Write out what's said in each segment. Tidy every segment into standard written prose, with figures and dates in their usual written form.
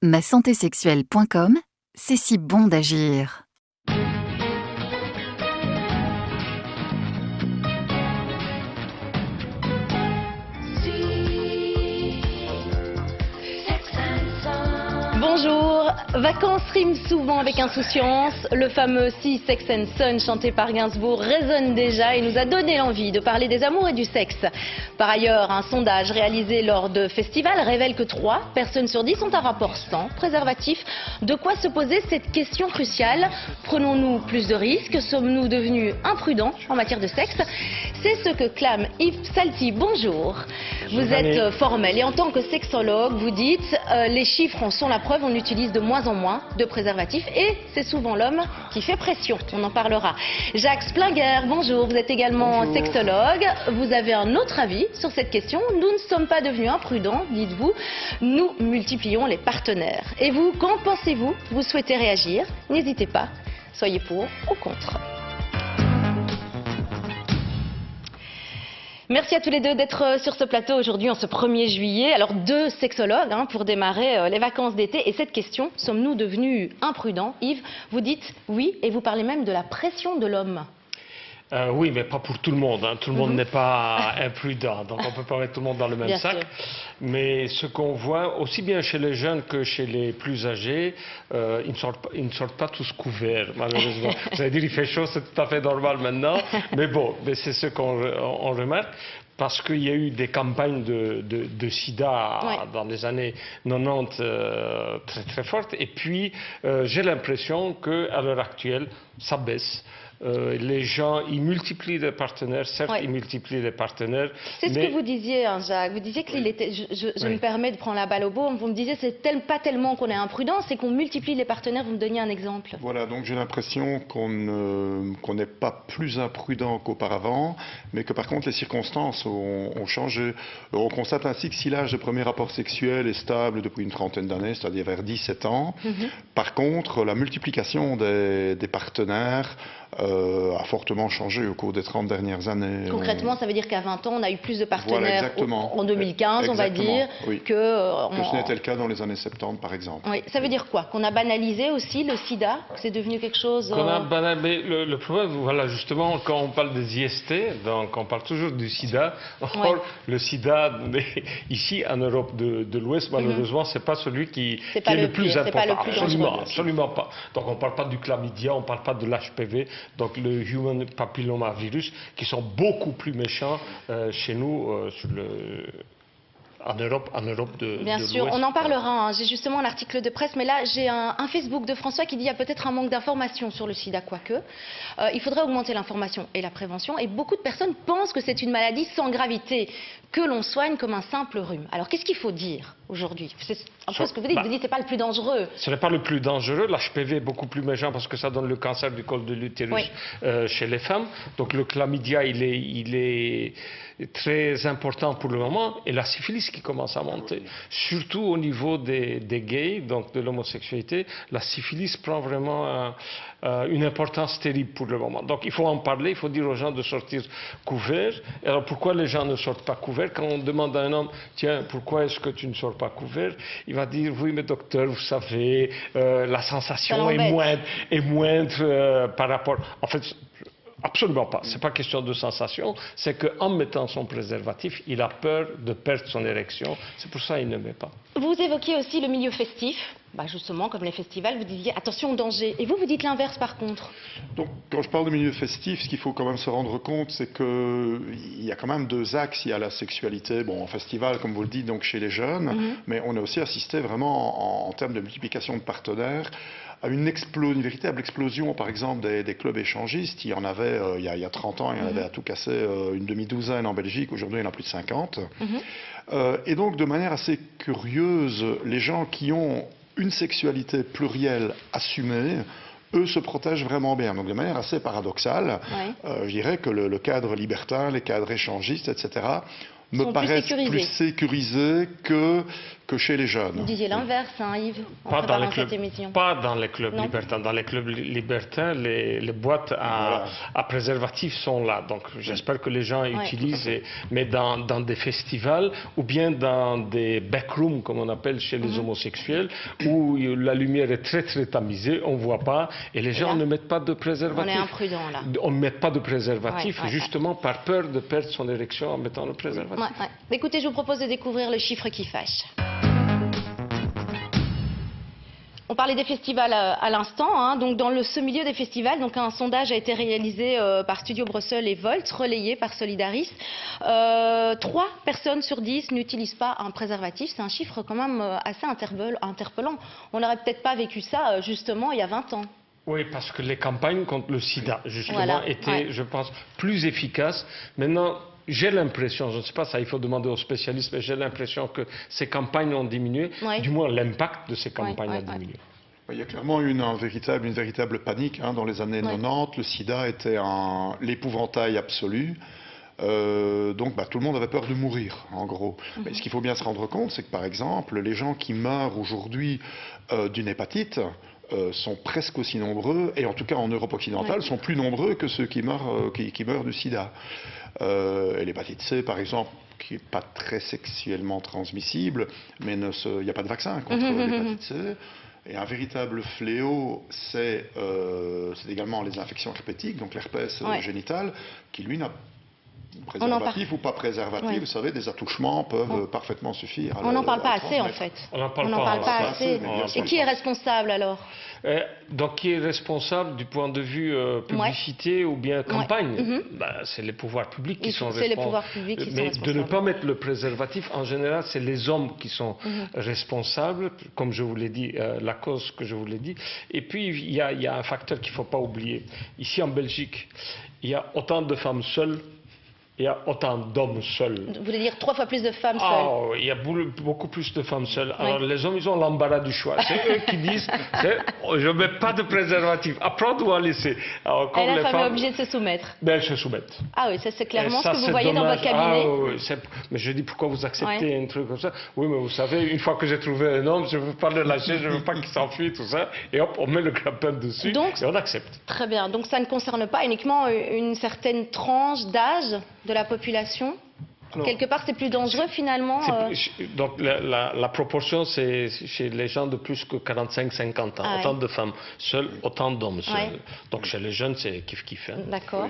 masantésexuelle.com, c'est si bon d'agir. Bonjour, vacances riment souvent avec insouciance. Le fameux Si Sex and Son chanté par Gainsbourg résonne déjà et nous a donné l'envie de parler des amours et du sexe. Par ailleurs, un sondage réalisé lors de festivals révèle que 3 personnes sur 10 ont un rapport sans préservatif. De quoi se poser cette question cruciale? Prenons-nous plus de risques? Sommes-nous devenus imprudents en matière de sexe? C'est ce que clame Yves Salty. Bonjour. Vous êtes formel et en tant que sexologue, vous dites les chiffres en sont la preuve, on utilise de moins en moins de préservatifs et c'est souvent l'homme qui fait pression. On en parlera. Jacques Splinger, bonjour. Vous êtes également sexologue. Vous avez un autre avis sur cette question. Nous ne sommes pas devenus imprudents, dites-vous. Nous multiplions les partenaires. Et vous, qu'en pensez-vous? Vous souhaitez réagir? N'hésitez pas. Soyez pour ou contre. Merci à tous les deux d'être sur ce plateau aujourd'hui en ce 1er juillet. Alors 2 sexologues pour démarrer les vacances d'été. Et cette question, sommes-nous devenus imprudents? Yves, vous dites oui et vous parlez même de la pression de l'homme. Oui, mais pas pour tout le monde. Tout le monde n'est pas imprudent. Donc on ne peut pas mettre tout le monde dans le même Bien sac. sûr. Mais ce qu'on voit, aussi bien chez les jeunes que chez les plus âgés, ils ne sortent pas tous couverts, malheureusement. Vous allez dire, il fait chaud, c'est tout à fait normal maintenant. Mais bon, c'est ce qu'on remarque. Parce qu'il y a eu des campagnes de sida dans les années 90 très très fortes. Et puis, j'ai l'impression qu'à l'heure actuelle, ça baisse. Les gens, ils multiplient les partenaires, certes, ils multiplient les partenaires. C'est ce que vous disiez, Jacques. Vous disiez qu'il était. Je me permets de prendre la balle au beau. Vous me disiez, c'est pas tellement qu'on est imprudent, c'est qu'on multiplie les partenaires. Vous me donniez un exemple. Voilà, donc j'ai l'impression qu'on n'est pas plus imprudent qu'auparavant, mais que par contre les circonstances ont changé. On constate ainsi que si l'âge de premier rapport sexuel est stable depuis une trentaine d'années, c'est-à-dire vers 17 ans, par contre, la multiplication des partenaires a fortement changé au cours des 30 dernières années. Concrètement, ça veut dire qu'à 20 ans, on a eu plus de partenaires en 2015, on va dire, que ce n'était le cas dans les années 70, par exemple. Oui. Ça veut dire quoi? Qu'on a banalisé aussi le sida? Que c'est devenu quelque chose... Qu'on a banalisé... Le problème, voilà, justement, quand on parle des IST, donc on parle toujours du sida. Or, le sida, ici, en Europe de l'Ouest, malheureusement, c'est pas celui qui est le plus important. Absolument pas. Donc, on ne parle pas du chlamydia, on ne parle pas de l'HPV, donc le human papillomavirus, qui sont beaucoup plus méchants chez nous en Europe de l'Ouest. Bien sûr, on en parlera. J'ai justement un article de presse, mais là j'ai un Facebook de François qui dit qu'il y a peut-être un manque d'information sur le sida, quoique. Il faudrait augmenter l'information et la prévention. Et beaucoup de personnes pensent que c'est une maladie sans gravité, que l'on soigne comme un simple rhume. Alors qu'est-ce qu'il faut dire aujourd'hui? C'est un peu ce que vous dites. Vous dites que ce n'est pas le plus dangereux. Ce n'est pas le plus dangereux. L'HPV est beaucoup plus méchant parce que ça donne le cancer du col de l'utérus chez les femmes. Donc le chlamydia, il est très important pour le moment. Et la syphilis qui commence à monter. Surtout au niveau des gays, donc de l'homosexualité, la syphilis prend vraiment une importance terrible pour le moment. Donc il faut en parler, il faut dire aux gens de sortir couverts. Alors pourquoi les gens ne sortent pas couverts? Quand on demande à un homme, tiens, pourquoi est-ce que tu ne sors pas couvert? Il va dire, oui mais docteur, vous savez, la sensation est moindre par rapport... En fait, absolument pas. C'est pas question de sensation. C'est qu'en mettant son préservatif, il a peur de perdre son érection. C'est pour ça qu'il ne met pas. Vous évoquiez aussi le milieu festif. Justement, comme les festivals, vous disiez attention au danger. Et vous dites l'inverse par contre. Donc, quand je parle de milieu festif, ce qu'il faut quand même se rendre compte, c'est qu'il y a quand même 2 axes. Il y a la sexualité, en festival, comme vous le dites, donc chez les jeunes, mais on a aussi assisté vraiment en termes de multiplication de partenaires à une véritable explosion, par exemple, des clubs échangistes. Il y en avait, il y a 30 ans, il y en avait à tout casser une demi-douzaine en Belgique. Aujourd'hui, il y en a plus de 50. Et donc, de manière assez curieuse, les gens qui ont une sexualité plurielle assumée, eux se protègent vraiment bien. Donc de manière assez paradoxale, je dirais que le cadre libertin, les cadres échangistes, etc., me paraissent plus sécurisés que que chez les jeunes. Vous disiez l'inverse, hein, Yves, en Pas dans, préparant cette émission. pas dans les clubs Non. libertins. Dans les clubs libertins, les boîtes à préservatifs sont là. Donc j'espère que les gens utilisent. Mais dans des festivals ou bien dans des backrooms, comme on appelle chez les homosexuels, où la lumière est très très tamisée, on ne voit pas, et les gens ne mettent pas de préservatif. On est imprudents là. On ne met pas de préservatif, justement par peur de perdre son érection en mettant le préservatif. Écoutez, je vous propose de découvrir le chiffre qui fâche. On parlait des festivals à l'instant, hein. Donc dans ce milieu des festivals, donc un sondage a été réalisé par Studio Brussels et Volt, relayé par Solidaris. 3 personnes sur 10 n'utilisent pas un préservatif. C'est un chiffre quand même assez interpellant. On n'aurait peut-être pas vécu ça justement il y a 20 ans. Oui, parce que les campagnes contre le sida, justement, étaient, je pense, plus efficaces. Maintenant, j'ai l'impression, je ne sais pas, ça il faut demander aux spécialistes, mais j'ai l'impression que ces campagnes ont diminué, du moins l'impact de ces campagnes a diminué. Il y a clairement eu une véritable panique dans les années 90. Le sida était l'épouvantail absolu. Donc tout le monde avait peur de mourir, en gros. Mais ce qu'il faut bien se rendre compte, c'est que par exemple, les gens qui meurent aujourd'hui d'une hépatite sont presque aussi nombreux, et en tout cas en Europe occidentale, sont plus nombreux que ceux qui meurent du sida. Et l'hépatite C, par exemple, qui n'est pas très sexuellement transmissible, mais il n'y a pas de vaccin contre l'hépatite C. Et un véritable fléau, c'est également les infections herpétiques, donc l'herpès génital, qui lui n'a préservatif ou pas préservatif, vous savez, des attouchements peuvent parfaitement suffire. On n'en parle pas assez en fait. On n'en parle pas assez. Et qui est responsable alors? Donc qui est responsable du point de vue publicité ou bien campagne? C'est les pouvoirs publics qui sont responsables. C'est les pouvoirs publics qui sont responsables. De ne pas mettre le préservatif, en général, c'est les hommes qui sont responsables, comme je vous l'ai dit, la cause que je vous l'ai dit. Et puis il y a un facteur qu'il ne faut pas oublier. Ici en Belgique, il y a autant de femmes seules. Il y a autant d'hommes seuls. Vous voulez dire 3 fois plus de femmes seules? Il y a beaucoup plus de femmes seules. Alors les hommes, ils ont l'embarras du choix. C'est eux qui disent, je ne mets pas de préservatif, à prendre ou à laisser. Alors, et la femme est obligée de se soumettre? Elles se soumettent. Ah oui, ça c'est clairement ce que vous voyez dans votre cabinet. Mais je dis, pourquoi vous acceptez un truc comme ça? Oui, mais vous savez, une fois que j'ai trouvé un homme, je ne veux pas le lâcher, je ne veux pas qu'il s'enfuit, tout ça. Et hop, on met le grappin dessus et on accepte. Très bien, donc ça ne concerne pas uniquement une certaine tranche d'âge de la population? Alors, quelque part, c'est plus dangereux finalement Donc la proportion, c'est chez les gens de plus que 45-50 ans. Autant de femmes seules, autant d'hommes seuls. Donc chez les jeunes, c'est kiff-kiff. D'accord.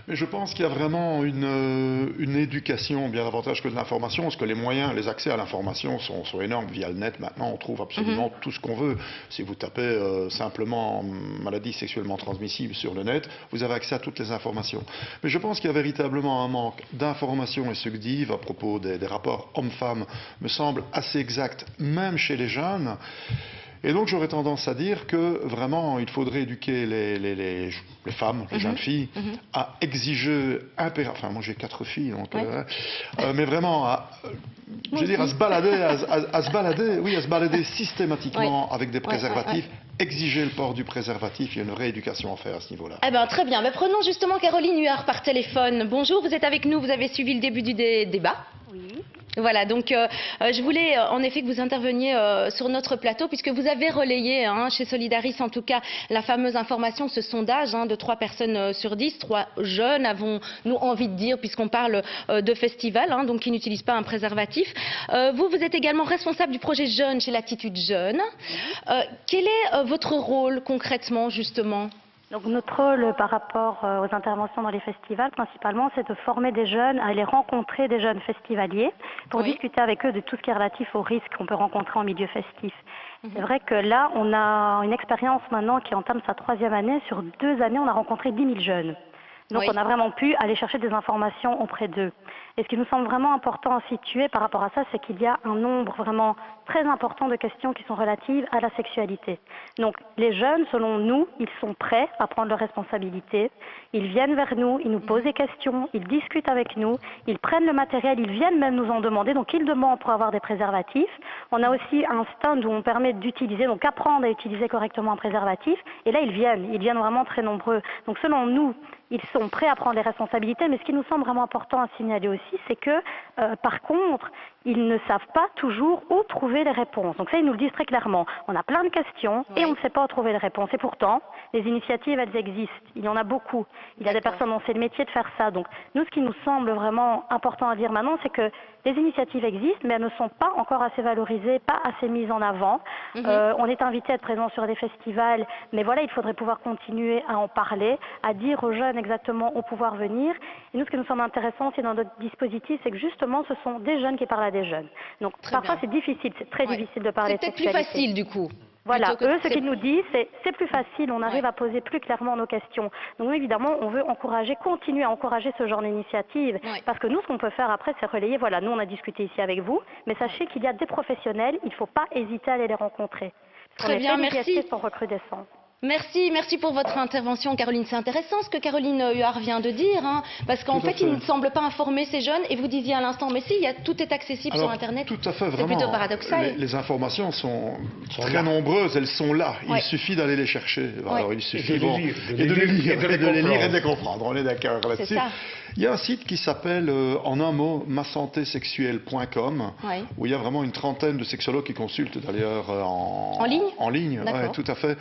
Mais je pense qu'il y a vraiment une éducation bien davantage que de l'information, parce que les moyens, les accès à l'information sont énormes. Via le net, maintenant, on trouve absolument tout ce qu'on veut. Si vous tapez simplement maladie sexuellement transmissible sur le net, vous avez accès à toutes les informations. Mais je pense qu'il y a véritablement un manque d'information, et ce que dit Yves à propos des rapports hommes-femmes me semble assez exact, même chez les jeunes. Et donc j'aurais tendance à dire que vraiment il faudrait éduquer les femmes, les jeunes filles, à exiger enfin moi j'ai 4 filles, donc, mais vraiment à se balader systématiquement avec des préservatifs. Exiger le port du préservatif, il y a une rééducation à faire à ce niveau-là. Eh ben, très bien. Mais prenons justement Caroline Huard par téléphone. Bonjour, vous êtes avec nous, vous avez suivi le début du débat. Oui. Voilà, donc je voulais en effet que vous interveniez sur notre plateau, puisque vous avez relayé, chez Solidaris en tout cas, la fameuse information, ce sondage de 3 personnes sur 10, 3 jeunes, avons-nous envie de dire, puisqu'on parle de festival, donc qui n'utilisent pas un préservatif. Vous êtes également responsable du projet Jeunes chez l'Attitude Jeune. Quel est votre rôle concrètement, justement ? Donc notre rôle par rapport aux interventions dans les festivals, principalement, c'est de former des jeunes, à aller rencontrer des jeunes festivaliers pour discuter avec eux de tout ce qui est relatif aux risques qu'on peut rencontrer en milieu festif. C'est vrai que là, on a une expérience maintenant qui entame sa 3e année. Sur 2 années, on a rencontré 10 000 jeunes. Donc on a vraiment pu aller chercher des informations auprès d'eux. Et ce qui nous semble vraiment important à situer par rapport à ça, c'est qu'il y a un nombre vraiment très important de questions qui sont relatives à la sexualité. Donc les jeunes, selon nous, ils sont prêts à prendre leurs responsabilités. Ils viennent vers nous, ils nous posent des questions, ils discutent avec nous, ils prennent le matériel, ils viennent même nous en demander. Donc ils demandent pour avoir des préservatifs. On a aussi un stand où on permet d'utiliser, donc apprendre à utiliser correctement un préservatif. Et là, ils viennent vraiment très nombreux. Donc selon nous, ils sont prêts à prendre les responsabilités, mais ce qui nous semble vraiment important à signaler aussi, c'est que, par contre, ils ne savent pas toujours où trouver les réponses. Donc ça, ils nous le disent très clairement. On a plein de questions et on ne sait pas où trouver les réponses. Et pourtant, les initiatives, elles existent. Il y en a beaucoup. Il y a des personnes dont c'est le métier de faire ça. Donc nous, ce qui nous semble vraiment important à dire maintenant, c'est que les initiatives existent, mais elles ne sont pas encore assez valorisées, pas assez mises en avant. On est invité à être présent sur des festivals, mais voilà, il faudrait pouvoir continuer à en parler, à dire aux jeunes exactement où pouvoir venir. Et nous, ce qui nous semble intéressant, c'est dans notre dispositif, c'est que justement, ce sont des jeunes qui parlent à des jeunes. Donc parfois, c'est difficile, c'est très difficile de parler de sexualité. C'est peut-être plus facile, du coup. Voilà, eux, ce qu'ils nous disent, c'est plus facile, on arrive à poser plus clairement nos questions. Donc évidemment, on veut continuer à encourager ce genre d'initiative, parce que nous, ce qu'on peut faire après, c'est relayer, voilà, nous on a discuté ici avec vous, mais sachez qu'il y a des professionnels, il ne faut pas hésiter à aller les rencontrer. Très bien, merci. Sont recrudescentes. Merci pour votre intervention, Caroline. C'est intéressant ce que Caroline Huard vient de dire, parce qu'en fait, ils ne semblent pas informer ces jeunes. Et vous disiez à l'instant, mais si, tout est accessible sur Internet. Tout à fait, vraiment. C'est plutôt paradoxal. Les informations sont très nombreuses, elles sont là. Il suffit d'aller les chercher. Alors, il suffit de les lire et de les comprendre. On est d'accord là-dessus. Il y a un site qui s'appelle, en un mot, masantéssexuelle.com, où il y a vraiment une trentaine de sexologues qui consultent d'ailleurs en ligne. En ligne, oui, tout à fait.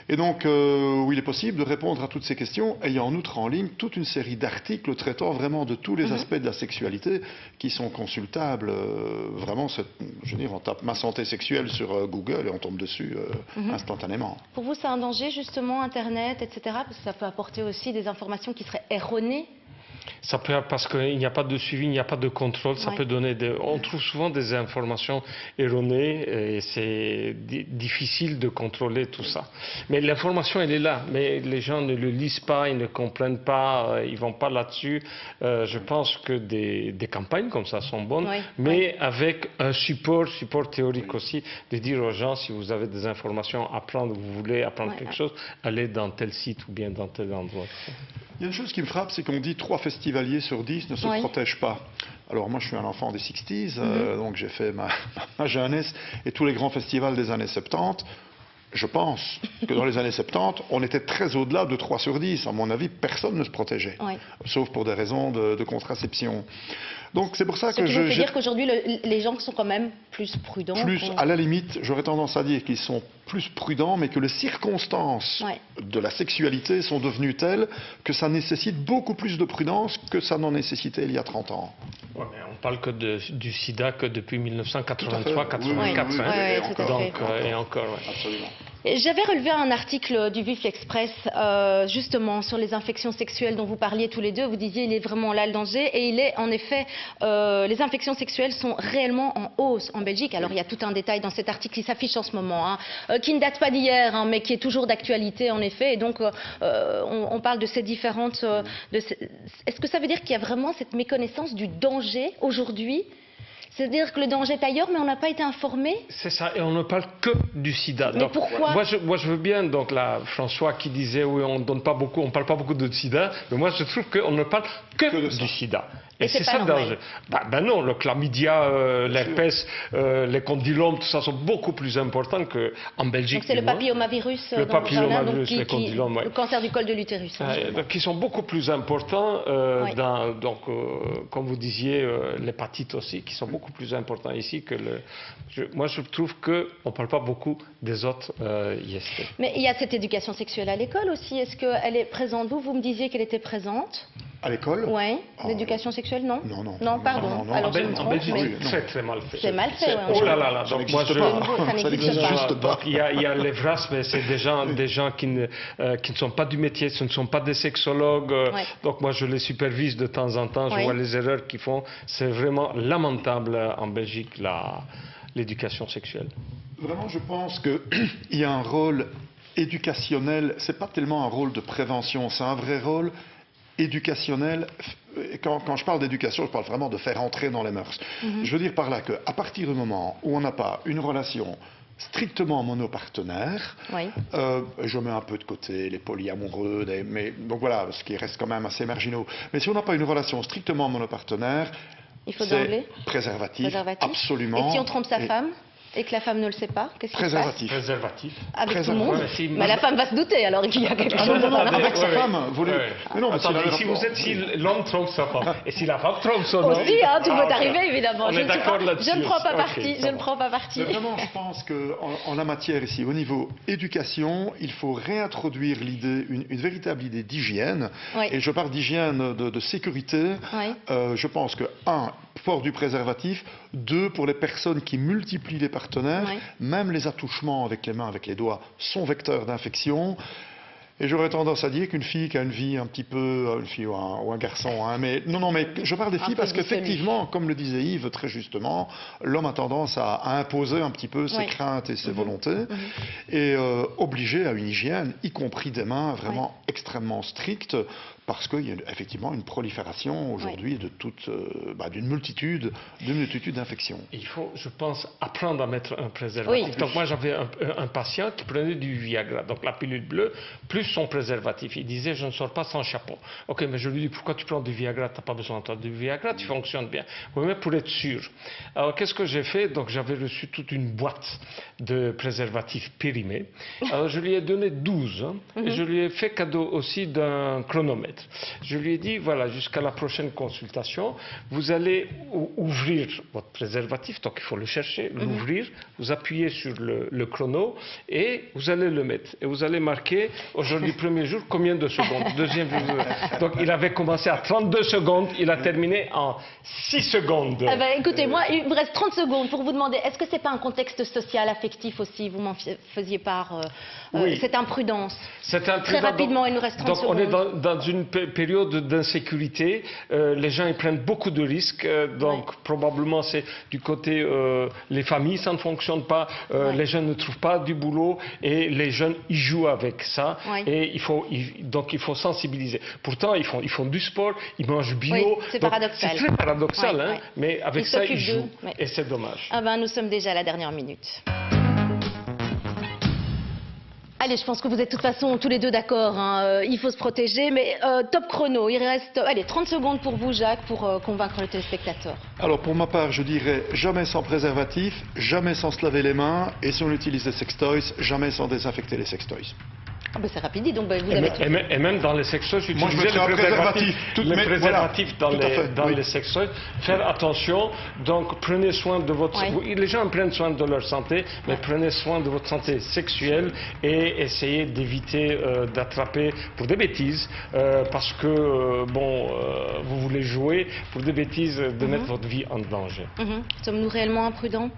Et donc, où il est possible de répondre à toutes ces questions, et il y a en outre en ligne toute une série d'articles traitant vraiment de tous les aspects de la sexualité qui sont consultables. Vraiment, je veux dire, on tape ma santé sexuelle sur Google et on tombe dessus instantanément. Pour vous, c'est un danger, justement, Internet, etc. Parce que ça peut apporter aussi des informations qui seraient erronées. Ça peut, parce qu'il n'y a pas de suivi, il n'y a pas de contrôle, ça peut donner on trouve souvent des informations erronées et c'est difficile de contrôler tout ça. Mais l'information, elle est là, mais les gens ne le lisent pas, ils ne comprennent pas, ils ne vont pas là-dessus. Je pense que des campagnes comme ça sont bonnes, mais avec un support théorique aussi, de dire aux gens, si vous avez des informations à apprendre, vous voulez apprendre quelque chose, allez dans tel site ou bien dans tel endroit. Il y a une chose qui me frappe, c'est qu'on dit 3 festivaliers sur 10 ne se protègent pas. Alors moi je suis un enfant des 60s, donc j'ai fait ma jeunesse et tous les grands festivals des années 70. Je pense que dans les années 70, on était très au-delà de 3 sur 10. À mon avis, personne ne se protégeait, sauf pour des raisons de contraception. Donc c'est pour ça que je veux dire qu'aujourd'hui, les gens sont quand même plus prudents. À la limite, j'aurais tendance à dire qu'ils sont plus prudents, mais que les circonstances de la sexualité sont devenues telles que ça nécessite beaucoup plus de prudence que ça n'en nécessitait il y a 30 ans. Ouais, mais on parle que du sida que depuis 1983-84. Donc, et encore, absolument. J'avais relevé un article du Vif Express justement sur les infections sexuelles dont vous parliez tous les deux. Vous disiez il est vraiment là le danger et il est en effet les infections sexuelles sont réellement en hausse en Belgique. Alors il y a tout un détail dans cet article qui s'affiche en ce moment, qui ne date pas d'hier, mais qui est toujours d'actualité en effet. Et donc on parle de ces différentes. Est-ce que ça veut dire qu'il y a vraiment cette méconnaissance du danger aujourd'hui? C'est-à-dire que le danger est ailleurs, mais on n'a pas été informé. C'est ça, et on ne parle que du sida. Mais donc, pourquoi moi, je veux bien, donc là, François qui disait, oui, on donne pas beaucoup, on parle pas beaucoup de sida, mais moi je trouve qu'on ne parle que du sida. Et c'est ça le danger. Ben non, le chlamydia, l'herpès, les condylomes, tout ça sont beaucoup plus importants qu'en Belgique. Donc c'est le papillomavirus, le les condylomes, le cancer du col de l'utérus. Qui sont beaucoup plus importants, comme vous disiez, l'hépatite aussi, qui sont beaucoup plus importants ici que moi je trouve qu'on ne parle pas beaucoup des autres IST. Mais il y a cette éducation sexuelle à l'école aussi. Est-ce qu'elle est présente? Vous me disiez qu'elle était présente. À l'école? Oui. L'éducation sexuelle, non? Non, pardon. Non. Alors, en Belgique, c'est très mal fait. C'est mal fait, oui. Oh là là, donc moi, ça n'existe pas. Il y a les VRAS, mais c'est des gens qui ne sont pas du métier, ce ne sont pas des sexologues. Donc moi, je les supervise de temps en temps, je vois les erreurs qu'ils font. C'est vraiment lamentable en Belgique, l'éducation sexuelle. Vraiment, je pense qu'il y a un rôle éducationnel, c'est pas tellement un rôle de prévention, c'est un vrai rôle éducationnel. Quand je parle d'éducation, je parle vraiment de faire entrer dans les mœurs. Je veux dire par là qu'à partir du moment où on n'a pas une relation strictement monopartenaire, je mets un peu de côté les polyamoureux, donc voilà, ce qui reste quand même assez marginaux. Mais si on n'a pas une relation strictement monopartenaire, il faut c'est préservatif, absolument. Et si on trompe sa femme? Et que la femme ne le sait pas, qu'est-ce qui se passe? Préservatif. Préservatif. Avec tout le monde. Ouais, si- Mais la femme va se douter alors qu'il y a quelque chose. non, Attendez, avec sa ouais, femme. Vous ouais. voulez- Mais non, mais Attendez, c'est la- si l'homme trompe sa femme, et si la femme trompe son homme... Aussi, hein, tout peut ok. arriver évidemment. On est d'accord là-dessus. Je ne prends pas Ok, parti. ça Je ne va. prends pas parti. Mais vraiment, je pense qu'en la matière ici, au niveau éducation, il faut réintroduire l'idée, une véritable idée d'hygiène. Oui. Et je parle d'hygiène de sécurité. Oui. Je pense que, un, port du préservatif. Deux, pour les personnes qui multiplient les partenaires, Oui. même les attouchements avec les mains, avec les doigts, sont vecteurs d'infection. Et j'aurais tendance à dire qu'une fille qui a une vie un petit peu, une fille ou un garçon, hein, mais non, mais je parle des Un filles peu parce dissolu. qu'effectivement, comme le disait Yves très justement, l'homme a tendance à imposer un petit peu ses Oui. craintes et ses volontés, et obligé à une hygiène, y compris des mains, vraiment extrêmement stricte, parce qu'il y a effectivement une prolifération aujourd'hui de d'une multitude d'infections. Il faut, je pense, apprendre à mettre un préservatif. Oui. Donc moi, j'avais un patient qui prenait du Viagra, donc la pilule bleue, plus son préservatif. Il disait, je ne sors pas sans chapeau. Ok, mais je lui dis, pourquoi tu prends du Viagra? Tu n'as pas besoin de du Viagra, tu fonctionnes bien. Oui, mais pour être sûr. Alors, qu'est-ce que j'ai fait? Donc, j'avais reçu toute une boîte de préservatifs périmés. Alors, je lui ai donné 12. Et je lui ai fait cadeau aussi d'un chronomètre. Je lui ai dit, voilà, jusqu'à la prochaine consultation, vous allez ouvrir votre préservatif, donc il faut le chercher, l'ouvrir, vous appuyez sur le chrono et vous allez le mettre. Et vous allez marquer, aujourd'hui, premier jour, combien de secondes? Deuxième jour. Donc il avait commencé à 32 secondes, il a terminé en 6 secondes. Eh ben, écoutez, moi, il me reste 30 secondes pour vous demander, est-ce que c'est pas un contexte social, affectif aussi? Vous m'en faisiez part, Oui. cette imprudence. C'est un Très rapidement, il nous reste 30 donc, secondes. on est dans une période d'insécurité. Les gens ils prennent beaucoup de risques. Donc, probablement, c'est du côté les familles, ça ne fonctionne pas. Les jeunes ne trouvent pas du boulot et les jeunes, ils jouent avec ça. Ouais. Et donc, il faut sensibiliser. Pourtant, ils font du sport, ils mangent bio. Oui, c'est Donc, paradoxal. C'est très paradoxal, Ouais, hein, ouais. mais avec Ils ça, ils s'occupent jouent. d'eux, ouais. Et c'est dommage. Ah ben, nous sommes déjà à la dernière minute. Allez, je pense que vous êtes de toute façon tous les deux d'accord, hein. Il faut se protéger, mais top chrono, il reste 30 secondes pour vous, Jacques, pour convaincre le téléspectateur. Alors pour ma part, je dirais jamais sans préservatif, jamais sans se laver les mains, et si on utilise des sextoys, jamais sans désinfecter les sextoys. Ah ben, c'est rapide, dis donc, ben, vous avez... Et même dans les sextoys, Moi, je utiliser mettrais un préservatif. le préservatif Voilà, tout à fait, dans oui. les sextoys. Faire attention, donc prenez soin de votre... Ouais. Oui, les gens prennent soin de leur santé, mais prenez soin de votre santé sexuelle et essayez d'éviter d'attraper pour des bêtises, parce que, vous voulez jouer pour des bêtises, de mettre votre vie en danger. Sommes-nous réellement imprudents?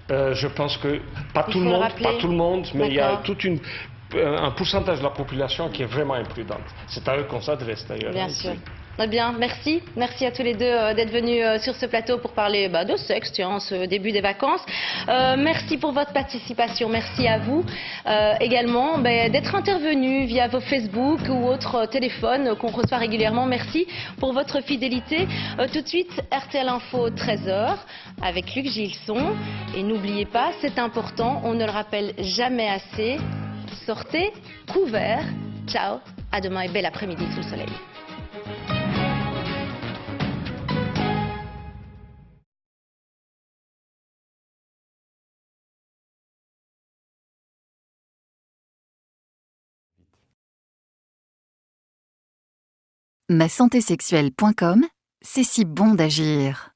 Je pense que pas Il tout le faut le monde, rappeler. mais il y a D'accord. un pourcentage de la population qui est vraiment imprudente. C'est à eux qu'on s'adresse d'ailleurs. Bien ici. sûr. Eh bien, merci. Merci à tous les deux d'être venus sur ce plateau pour parler de sexe, tiens, ce début des vacances. Merci pour votre participation. Merci à vous également d'être intervenus via vos Facebook ou autres téléphones qu'on reçoit régulièrement. Merci pour votre fidélité. Tout de suite, RTL Info 13h avec Luc Gilson. Et n'oubliez pas, c'est important, on ne le rappelle jamais assez, sortez couverts. Ciao, à demain et bel après-midi sous le soleil. Ma santé sexuelle.com, c'est si bon d'agir.